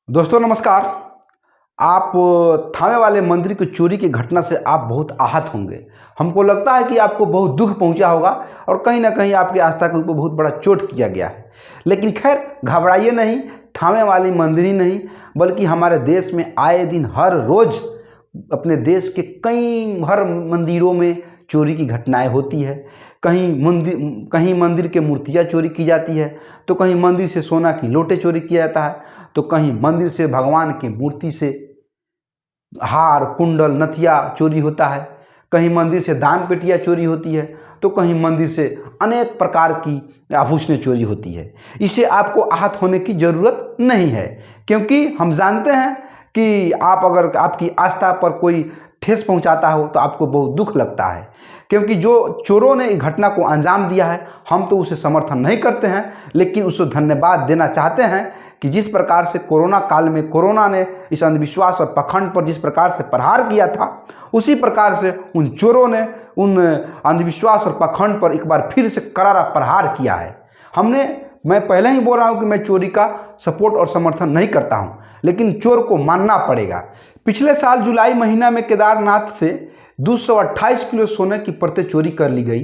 दोस्तों नमस्कार। आप थामे वाले मंदिर की चोरी की घटना से आप बहुत आहत होंगे। हमको लगता है कि आपको बहुत दुख पहुंचा होगा और कहीं ना कहीं आपकी आस्था के ऊपर बहुत बड़ा चोट किया गया है। लेकिन खैर घबराइए नहीं, थामे वाली मंदिर ही नहीं बल्कि हमारे देश में आए दिन हर रोज़ अपने देश के हर मंदिरों में चोरी की घटनाएं होती है। कहीं मंदिर के मूर्तियाँ चोरी की जाती है, तो कहीं मंदिर से सोना की लोटे चोरी किया जाता है, तो कहीं मंदिर से भगवान की मूर्ति से हार कुंडल नथिया चोरी होता है, कहीं मंदिर से दान पेटियाँ चोरी होती है, तो कहीं मंदिर से अनेक प्रकार की आभूषणें चोरी होती है। इससे आपको आहत होने की ज़रूरत नहीं है, क्योंकि हम जानते हैं कि अगर आपकी आस्था पर कोई ठेस पहुंचाता हो तो आपको बहुत दुख लगता है। क्योंकि जो चोरों ने घटना को अंजाम दिया है, हम तो उसे समर्थन नहीं करते हैं, लेकिन उसे धन्यवाद देना चाहते हैं कि जिस प्रकार से कोरोना काल में कोरोना ने इस अंधविश्वास और पाखंड पर जिस प्रकार से प्रहार किया था, उसी प्रकार से उन चोरों ने उन अंधविश्वास और पाखंड पर एक बार फिर से करारा प्रहार किया है। मैं पहले ही बोल रहा हूं कि मैं चोरी का सपोर्ट और समर्थन नहीं करता हूं, लेकिन चोर को मानना पड़ेगा। पिछले साल जुलाई महीना में केदारनाथ से 228 किलो सोने की परतें चोरी कर ली गई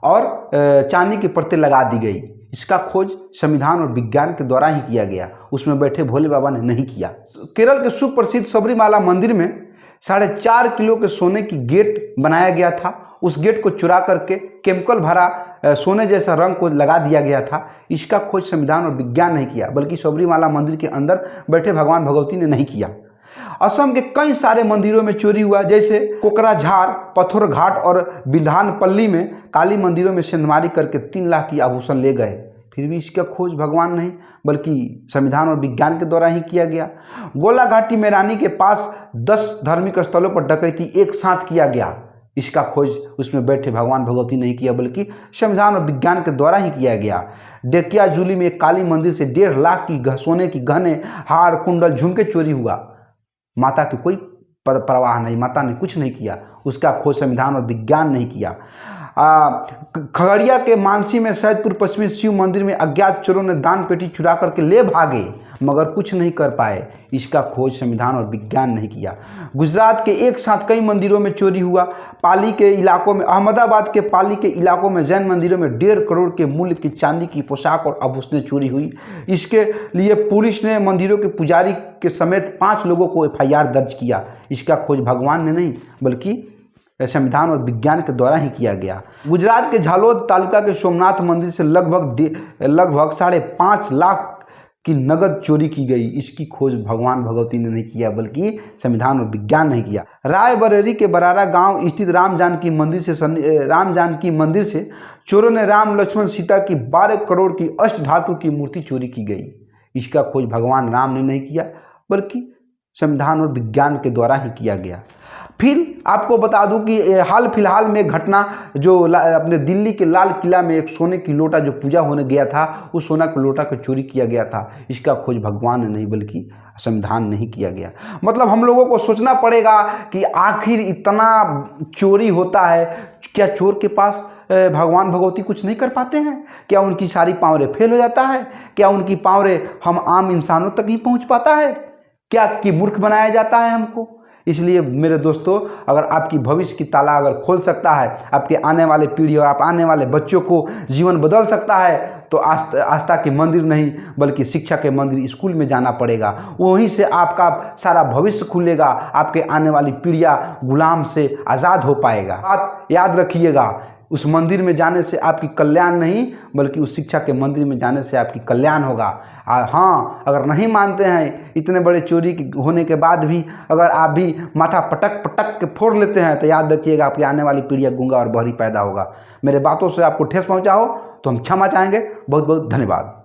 और चांदी की परतें लगा दी गई। इसका खोज संविधान और विज्ञान के द्वारा ही किया गया, उसमें बैठे भोले बाबा ने नहीं किया। केरल के सुप्रसिद्ध सबरीमाला मंदिर में 4.5 किलो के सोने की गेट बनाया गया था। उस गेट को चुरा करके केमिकल भरा सोने जैसा रंग को लगा दिया गया था। इसका खोज संविधान और विज्ञान नहीं किया, बल्कि सबरीमाला मंदिर के अंदर बैठे भगवान भगवती ने नहीं किया। असम के कई सारे मंदिरों में चोरी हुआ, जैसे कोकराझार, पथोरघाट और बिधानपल्ली में काली मंदिरों में सेंधमारी करके 3 लाख की आभूषण ले गए। फिर भी इसका खोज भगवान नहीं बल्कि संविधान और विज्ञान के द्वारा ही किया गया। गोलाघाटी में रानी के पास 10 धार्मिक स्थलों पर डकैती एक साथ किया गया। इसका खोज उसमें बैठे भगवान भगवती नहीं किया, बल्कि संविधान और विज्ञान के द्वारा ही किया गया। डेकिया जूली में एक काली मंदिर से 1.5 लाख की सोने की गहने, हार, कुंडल, झुमके चोरी हुआ। माता की कोई परवाह नहीं, माता ने कुछ नहीं किया, उसका खोज संविधान और विज्ञान नहीं किया। खगड़िया के मानसी में सैदपुर पश्चिमी शिव मंदिर में अज्ञात चोरों ने दान पेटी चुरा करके ले भागे, मगर कुछ नहीं कर पाए। इसका खोज संविधान और विज्ञान नहीं किया। गुजरात के एक साथ कई मंदिरों में चोरी हुआ। पाली के इलाकों में, अहमदाबाद के पाली के इलाकों में जैन मंदिरों में 1.5 करोड़ के मूल्य की चांदी की पोशाक और आभूषणें चोरी हुई। इसके लिए पुलिस ने मंदिरों के पुजारी के समेत 5 लोगों को FIR दर्ज किया। इसका खोज भगवान ने नहीं बल्कि संविधान और विज्ञान के द्वारा ही किया गया। गुजरात के झालोद तालुका के सोमनाथ मंदिर से लगभग 5.5 लाख की नगद चोरी की गई। इसकी खोज भगवान भगवती ने नहीं किया, बल्कि संविधान और विज्ञान नहीं किया। रायबरेली के बरारा गांव स्थित राम जानकी मंदिर से चोरों ने राम लक्ष्मण सीता की 12 करोड़ की अष्टधातु की मूर्ति चोरी की गई। इसका खोज भगवान राम ने नहीं किया, बल्कि संविधान और विज्ञान के द्वारा ही किया गया। फिर आपको बता दूं कि हाल फिलहाल में घटना जो अपने दिल्ली के लाल किला में एक सोने की लोटा जो पूजा होने गया था, उस सोना की लोटा को चोरी किया गया था। इसका खोज भगवान ने नहीं बल्कि संविधान नहीं किया गया। मतलब हम लोगों को सोचना पड़ेगा कि आखिर इतना चोरी होता है, क्या चोर के पास भगवान भगवती कुछ नहीं कर पाते हैं? क्या उनकी सारी पावरें फेल हो जाता है? क्या उनकी पावरें हम आम इंसानों तक ही पहुँच पाता है? क्या कि मूर्ख बनाया जाता है हमको? इसलिए मेरे दोस्तों, अगर आपकी भविष्य की ताला अगर खोल सकता है, आपके आने वाले पीढ़ी और आप आने वाले बच्चों को जीवन बदल सकता है, तो आस्था के मंदिर नहीं बल्कि शिक्षा के मंदिर स्कूल में जाना पड़ेगा। वहीं से आपका सारा भविष्य खुलेगा, आपके आने वाली पीढ़ियाँ गुलाम से आज़ाद हो पाएगा। बात याद रखिएगा, उस मंदिर में जाने से आपकी कल्याण नहीं बल्कि उस शिक्षा के मंदिर में जाने से आपकी कल्याण होगा। हाँ, अगर नहीं मानते हैं, इतने बड़े चोरी होने के बाद भी अगर आप भी माथा पटक पटक के फोड़ लेते हैं, तो याद रखिएगा आपकी आने वाली पीढ़ियाँ गूंगा और बहरी पैदा होगा। मेरे बातों से आपको ठेस पहुँचा हो तो हम क्षमा चाहेंगे। बहुत बहुत धन्यवाद।